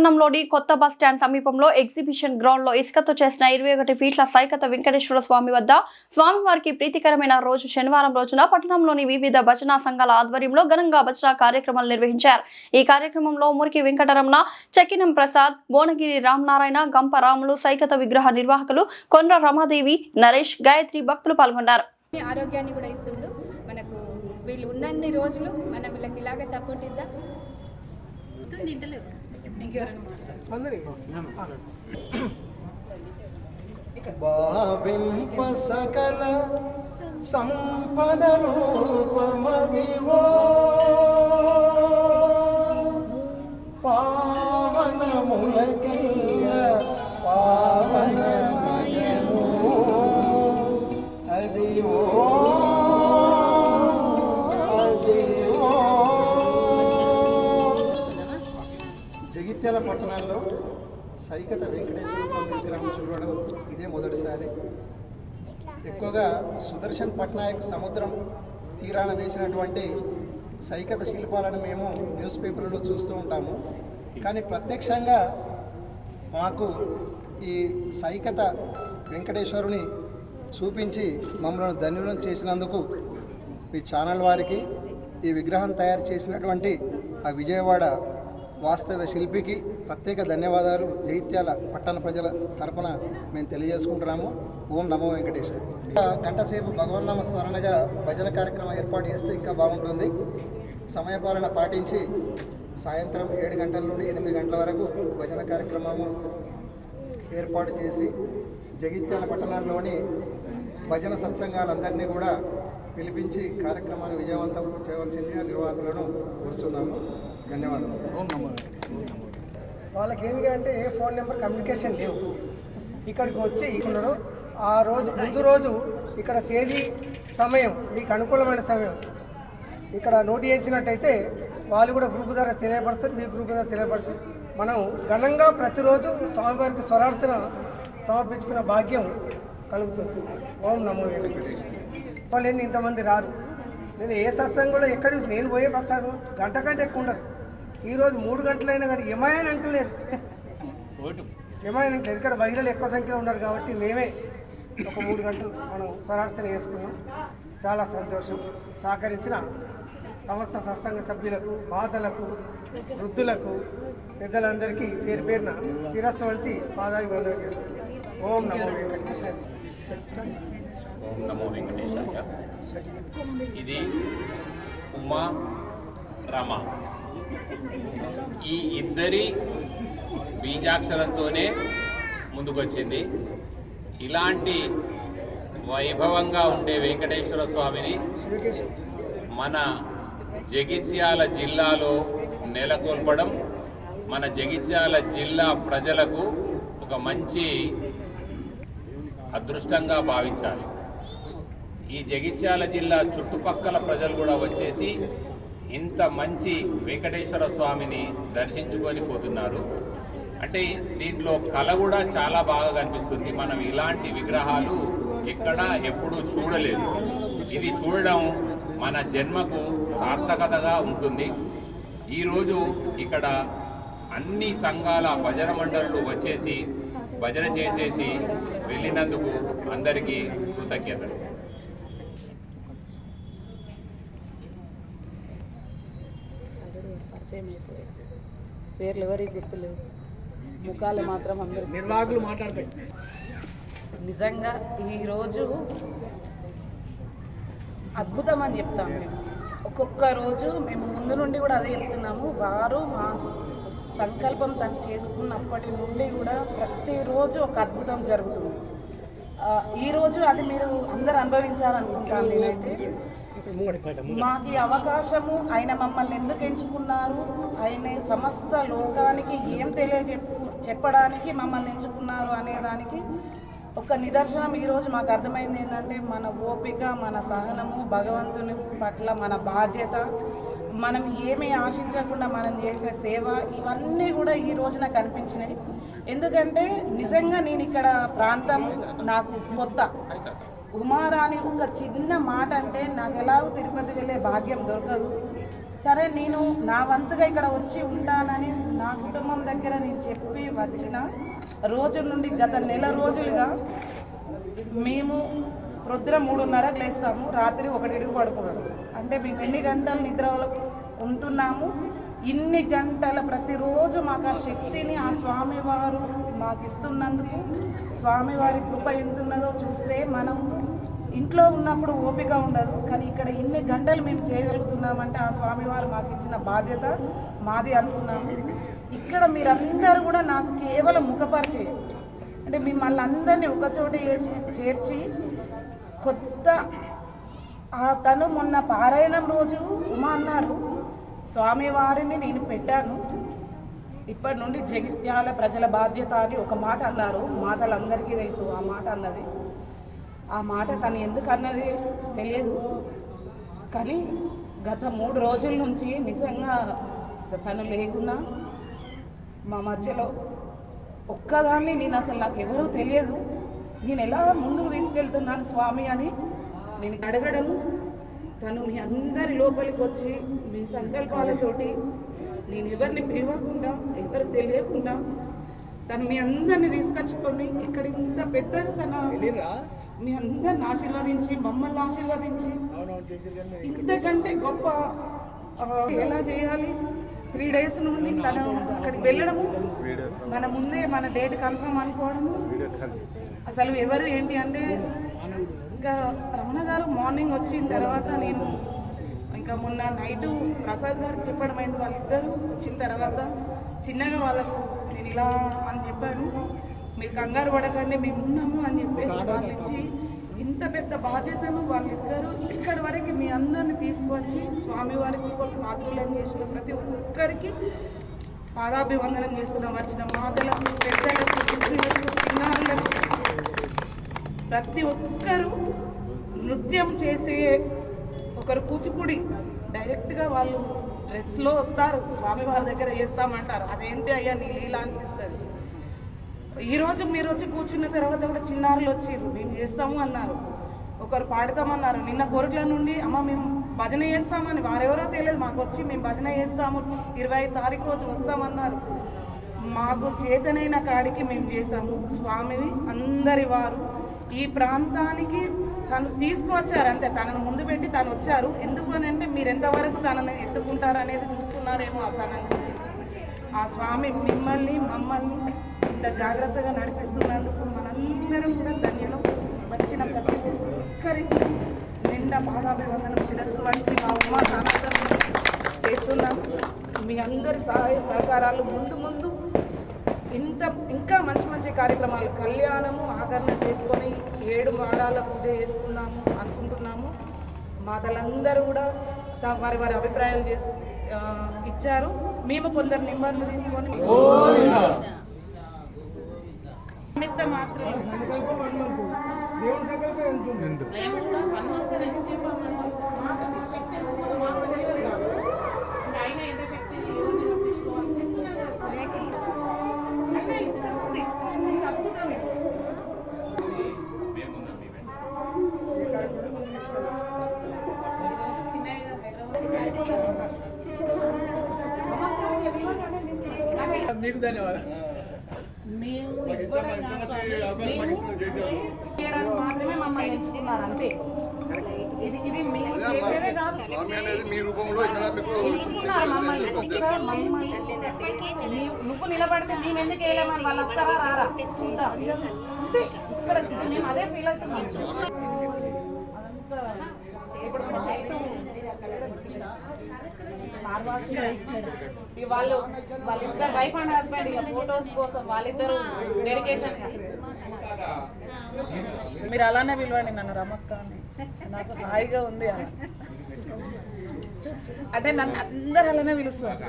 పట్టణంలోని కొత్త bus stand సమీపంలో ఎగ్జిబిషన్ గ్రౌండ్ లో ఇసుకతో చేసిన 21 ఫీట్ల సైకత వెంకటేశ్వర స్వామి వద్ద స్వామివారికి ప్రీతికరమైన రోజు శనివారం రోజున పట్టణంలోని వివిధ భజనా సంఘాల ఆధ్వర్యంలో ఘనంగా భజన కార్యక్రమాలు నిర్వహించారు. ఈ కార్యక్రమంలో మురికి వెంకటరమణ, చక్కినం ప్రసాద్, భువనగిరి రామనారాయణ, గంప రాములు, సైకత విగ్రహ నిర్వాహకులు కొండ్ర రమాదేవి, నరేష్, గాయత్రి భక్తులు పాల్గొన్నారు. ఆరోగ్యాన్ని కూడా ఇస్తుండు. మనకు వీళ్ళు ఉన్నన్ని రోజులు మనం వీళ్ళకి ఇలాగే సపోర్ట్ ఇద్దాం. భావింప సకల సంపద రూపమదివో పావనములకెల్ల పావనమయము అదివో జగిత్యాల పట్టణాల్లో సైకత వెంకటేశ్వర స్వామి విగ్రహం చూడడం ఇదే మొదటిసారి. ఎక్కువగా సుదర్శన్ పట్నాయక్ సముద్రం తీరాన వేసినటువంటి సైకత శిల్పాలను మేము న్యూస్ పేపర్లో చూస్తూ ఉంటాము. కానీ ప్రత్యక్షంగా మాకు ఈ సైకత వెంకటేశ్వరుని చూపించి మమ్మల్ని ధన్యులను చేసినందుకు మీ ఛానల్ వారికి, ఈ విగ్రహం తయారు చేసినటువంటి ఆ విజయవాడ వాస్తవ శిల్పికి ప్రత్యేక ధన్యవాదాలు జగిత్యాల పట్టణ ప్రజల తరపున మేము తెలియజేసుకుంటున్నాము. ఓం నమో వెంకటేశ్వర. గంటసేపు భగవన్నామ స్మరణగా భజన కార్యక్రమం ఏర్పాటు చేస్తే ఇంకా బాగుంటుంది. సమయపాలన పాటించి సాయంత్రం 7 గంటల నుండి 8 గంటల వరకు భజన కార్యక్రమము ఏర్పాటు చేసి జగిత్యాల పట్టణంలోని భజన సత్సంగాలందరినీ కూడా పిలిపించి కార్యక్రమాన్ని విజయవంతం చేయవలసిందిగా నిర్వాహకులను కోరుచున్నాము. ధన్యవాదాలు. వాళ్ళకి ఏంటి అంటే ఏ ఫోన్ నెంబర్ కమ్యూనికేషన్ లేవు. ఇక్కడికి వచ్చి ఉన్నాడు ఆ రోజు ముందు రోజు ఇక్కడ తేదీ సమయం మీకు అనుకూలమైన సమయం ఇక్కడ నోట్ చేయించినట్టయితే వాళ్ళు కూడా గ్రూప్ ద్వారా తెలియపడుతుంది, మీ గ్రూప్ ద్వారా తెలియపడుతుంది. మనం ఘనంగా ప్రతిరోజు స్వామివారికి స్వరార్చన సమర్పించుకున్న భాగ్యం కలుగుతుంది. ఓం నమో వెంకటేశ్వర. వాళ్ళు ఏంది ఇంతమంది రారు. నేను ఏ సత్సంగంలో ఎక్కడ నేను పోయే ప్రసాదం గంట కంటే ఎక్కువ ఉండదు. ఈరోజు 3 గంటలైనా కానీ ఏమైనా అంటలేరు, ఏమైనా అంటలేదు. ఇక్కడ మహిళలు ఎక్కువ సంఖ్యలో ఉన్నారు కాబట్టి మేమే ఒక 3 గంటలు మనం స్వరార్చన చేసుకున్నాం. చాలా సంతోషం. సహకరించిన సమస్త సత్సంగ సభ్యులకు, మాతలకు, వృద్ధులకు, పెద్దలందరికీ పేరు పేరున శిరస్సు వంచి పాదాభివందనం చేస్తున్నాం. ఓం నమో వెంకటేశ్వర. ఓం నమో వెంకటేశాయ. ఇది ఉమా రమ, ఈ ఇద్దరి బీజాక్షరంతోనే ముందుకొచ్చింది. ఇలాంటి వైభవంగా ఉండే వెంకటేశ్వర స్వామిని మన జగిత్యాల జిల్లాలో నెలకొల్పడం మన జగిత్యాల జిల్లా ప్రజలకు ఒక మంచి అదృష్టంగా భావించాలి. ఈ జగిత్యాల జిల్లా చుట్టుపక్కల ప్రజలు కూడా వచ్చేసి ఇంత మంచి వెంకటేశ్వర స్వామిని దర్శించుకొని పోతున్నారు. అంటే దీంట్లో కళ కూడా చాలా బాగా కనిపిస్తుంది. మనం ఇలాంటి విగ్రహాలు ఎక్కడా ఎప్పుడూ చూడలేదు. ఇది చూడడం మన జన్మకు సార్థకతగా ఉంటుంది. ఈరోజు ఇక్కడ అన్ని సంఘాల భజన మండళ్ళు వచ్చేసి భజన చేసేసి వెళ్ళినందుకు అందరికీ కృతజ్ఞతలు. పేర్లు ఎవరికి గుర్తులేవు, ముఖాలు మాత్రం అందరూ నిర్వాహకులు మాట్లాడతాయి. నిజంగా ఈరోజు అద్భుతం అని చెప్తాము. మేము ఒక్కొక్క రోజు మేము ముందు నుండి కూడా అదే చెప్తున్నాము. వారు మా సంకల్పం తను చేసుకున్నప్పటి నుండి కూడా ప్రతిరోజు ఒక అద్భుతం జరుగుతుంది. ఈరోజు అది మీరు అందరు అనుభవించాలనుకుంటాను. నేనైతే మాకు ఈ అవకాశము, ఆయన మమ్మల్ని ఎందుకు ఎంచుకున్నారు, ఆయన సమస్త లోకానికి ఏం చెప్పడానికి మమ్మల్ని ఎంచుకున్నారు అనేదానికి ఒక నిదర్శనం ఈరోజు మాకు అర్థమైంది. ఏంటంటే మన ఓపిక, మన సహనము, భగవంతుని పట్ల మన బాధ్యత, మనం ఏమీ ఆశించకుండా మనం చేసే సేవ, ఇవన్నీ కూడా ఈ రోజున కనిపించినాయి. ఎందుకంటే నిజంగా నేను ఇక్కడ ప్రాంతం నాకు కొత్త. ఉమారాణి ఒక చిన్న మాట అంటే నాకు ఎలాగో తిరుపతి వెళ్ళే భాగ్యం దొరకదు. సరే నేను నా వంతుగా ఇక్కడ వచ్చి ఉంటానని నా కుటుంబం దగ్గర నేను చెప్పి వచ్చిన రోజుల నుండి గత నెల రోజులుగా మేము ప్రొద్దున 3:30కి లేస్తాము, రాత్రి 1కి పడుకున్నాము. అంటే మేము ఎన్ని గంటలు నిద్రలో ఉంటున్నాము, ఇన్ని గంటల ప్రతిరోజు మాకు ఆ శక్తిని ఆ స్వామివారు మాకు ఇస్తున్నందుకు స్వామివారి కృప ఎంతున్నదో చూస్తే మనం ఇంట్లో ఉన్నప్పుడు ఓపిక ఉండదు, కానీ ఇక్కడ ఇన్ని గంటలు మేము చేయగలుగుతున్నామంటే ఆ స్వామివారు మాకు ఇచ్చిన బాధ్యత మాది అనుకున్నాము. ఇక్కడ మీరందరూ కూడా నాకు కేవలం ముఖపరిచే, అంటే మిమ్మల్ని అందరినీ ఒకచోట చేర్చి కొత్త తను మొన్న పారాయణం రోజు ఉమా అన్నారు, స్వామివారిని నేను పెట్టాను, ఇప్పటి నుండి జగిత్యాల ప్రజల బాధ్యత అని ఒక మాట అన్నారు. మాటలందరికీ తెలుసు ఆ మాట అన్నది. ఆ మాట తను ఎందుకు అన్నది తెలియదు, కానీ గత 3 రోజుల నుంచి నిజంగా తను లేకున్నా మా మధ్యలో ఒక్కదాన్ని నేను అసలు నాకు ఎవరూ తెలియదు, నేను ఎలా ముందుకు తీసుకెళ్తున్నాను స్వామి అని నేను అడగడం, తను మీ అందరి లోపలికి వచ్చి మీ సంకల్పాలతోటి నేను ఎవరిని పిలవకుండా ఎవరు తెలియకుండా తను మీ అందరిని తీసుకొచ్చుకొని ఇక్కడ ఇంత పెద్దగా తన మీ అందరిని ఆశీర్వదించి మమ్మల్ని ఆశీర్వదించి ఇంతకంటే గొప్ప ఎలా చేయాలి 3 days నుండి తను అక్కడికి వెళ్ళడము, మన ముందే మన డేట్ కన్ఫర్మ్ అనుకోవడము. అసలు ఎవరు ఏంటి అంటే ఇంకా రమణ గారు మార్నింగ్ వచ్చిన తర్వాత నేను ఇంకా మొన్న నైటు ప్రసాద్ గారికి చెప్పడం అయింది. వాళ్ళిద్దరు వచ్చిన తర్వాత చిన్నగా వాళ్ళకు నేను ఇలా అని చెప్పాను, మీరు కంగారు పడకండి మేము ఉన్నాము అని చెప్పేసి వాళ్ళు ఇచ్చి ఇంత పెద్ద బాధ్యతను వాళ్ళిద్దరూ ఇక్కడి వరకు మీ అందరిని తీసుకువచ్చి స్వామివారి కృపకు పాత్రలను చేసిన ప్రతి ఒక్కరికి పాదాభివందనం చేస్తున్నాం. వచ్చిన మాతలకు, పెద్దలకు, చిన్నలకు, చిన్నారులకు ప్రతి ఒక్కరూ నృత్యం చేసే, ఒకరు కూచిపూడి డైరెక్ట్గా వాళ్ళు డ్రెస్లో వస్తారు, స్వామివారి దగ్గర చేస్తామంటారు. అదేంటి అయ్యా నీ లీలా అనిపిస్తుంది. ఈరోజు మీరు వచ్చి కూర్చున్న తర్వాత కూడా చిన్నారులు వచ్చిర్రు, మేము చేస్తాము అన్నారు, ఒకరు పాడతామన్నారు. నిన్న కోరికల నుండి అమ్మ మేము భజన చేస్తామని, వారెవరో తెలియదు, మాకు వచ్చి మేము భజన చేస్తాము 25 తారీఖు రోజు వస్తామన్నారు. మాకు చేతనైన కాడికి మేము చేసాము. స్వామివి అందరి వారు ఈ ప్రాంతానికి తను తీసుకువచ్చారు, అంతే తనను ముందు పెట్టి తను వచ్చారు. ఎందుకు అని అంటే మీరు ఎంతవరకు తనని ఎత్తుకుంటారు అనేది చూస్తున్నారేమో తన నుంచి. ఆ స్వామి మిమ్మల్ని మమ్మల్ని ఇంత జాగ్రత్తగా నడిపిస్తున్నందుకు మనందరం కూడా ధన్యులం. వచ్చిన ప్రతి ఒక్కరికి నిండా పాదాభివందనం శిరస్సు వంచి మా ఉమా సనాతనం చేస్తున్నాం. మీ అందరి సహాయ సహకారాలు ముందు ముందు ఇంకా మంచి మంచి కార్యక్రమాలు, కళ్యాణము ఆకరణ చేసుకొని 7 వారాల పూజ చేసుకున్నాము అనుకుంటున్నాము. మాతలందరూ కూడా వారి వారి అభిప్రాయాలు ఇచ్చారు. మేము కొందరు నిమ్మర్లు తీసుకొని నిమిత్త మాత్రమే దేవుని సంకల్పం ఎంత మేము కూడా 1 month నుంచి చెప్పాము. మాకు శక్తి మాకు తెలియదు కాదు, ఆయన ఎంత శక్తిని తీసుకోవాలని చెప్తున్నాను కదా. అయినా ఇంతమంది అద్భుతమే. మీకు ధన్యవాదాలు. మేము చేయడానికి మాత్రమే మమ్మల్ని ఎంచుకున్నారు, అంతే. ఇది మేము చేసేదే కాదు, నువ్వు నిలబడితే మేము ఎందుకు వేయలేమని వాళ్ళు వస్తారా రారా అంతే. ఇక్కడ మేము అదే ఫీల్ అవుతున్నాం. వాళ్ళిద్దరు వైఫ్ అండ్ హస్బెండ్ ఇక ఫోటోస్ కోసం వాళ్ళిద్దరు డెడికేషన్. మీరు అలానే పిలవండి నన్ను రమక్క అని, నాకు హాయిగా ఉంది అని. అంటే నన్ను అందరు అలానే పిలుస్తారు.